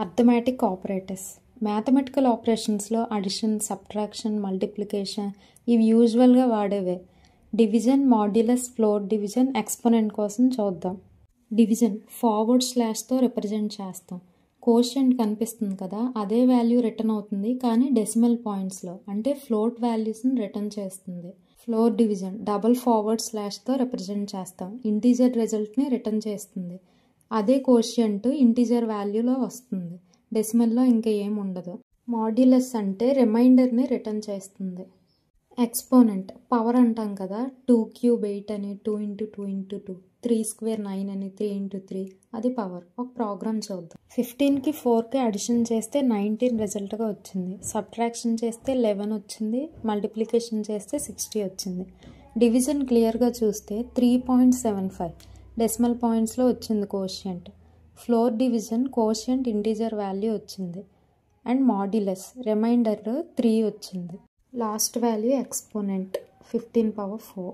Arithmetic operators. Mathematical ఆపరేషన్స్లో addition, subtraction, multiplication ఇవి యూజువల్గా వాడేవే. Division, modulus, float division, exponent కోసం చూద్దాం. డివిజన్ ఫార్వర్డ్ స్లాష్తో రిప్రజెంట్ చేస్తాం. కోషియంట్ కనిపిస్తుంది కదా, అదే వాల్యూ రిటర్న్ అవుతుంది కానీ డెసిమల్ పాయింట్స్లో, అంటే ఫ్లోట్ వాల్యూస్ని రిటర్న్ చేస్తుంది. ఫ్లోట్ డివిజన్ డబుల్ ఫార్వర్డ్ స్లాష్తో రిప్రజెంట్ చేస్తాం. ఇంటీజర్ రిజల్ట్ని రిటర్న్ చేస్తుంది. అదే కోషియంట్ ఇంటీజర్ వాల్యూలో వస్తుంది, డెసిమల్లో ఇంకా ఏం ఉండదు. మాడ్యులస్ అంటే రిమైండర్ని రిటర్న్ చేస్తుంది. ఎక్స్పోనెంట్ పవర్ అంటాం కదా, 2 క్యూబ్ 8 అని, 2 × 2 × 2, 3 స్క్వేర్ 9 అని, 3 × 3 అది పవర్. ఒక ప్రోగ్రామ్ చూద్దాం. 15కి 4కి అడిషన్ చేస్తే 19 రిజల్ట్గా వచ్చింది. సబ్ట్రాక్షన్ చేస్తే 11 వచ్చింది. మల్టిప్లికేషన్ చేస్తే 60 వచ్చింది. డివిజన్ క్లియర్గా చూస్తే 3.75 డెసిమల్ పాయింట్స్లో వచ్చింది quotient. Floor division quotient integer value వచ్చింది. అండ్ మాడ్యులస్ రిమైండర్ 3 వచ్చింది. Last value exponent 15 power 4.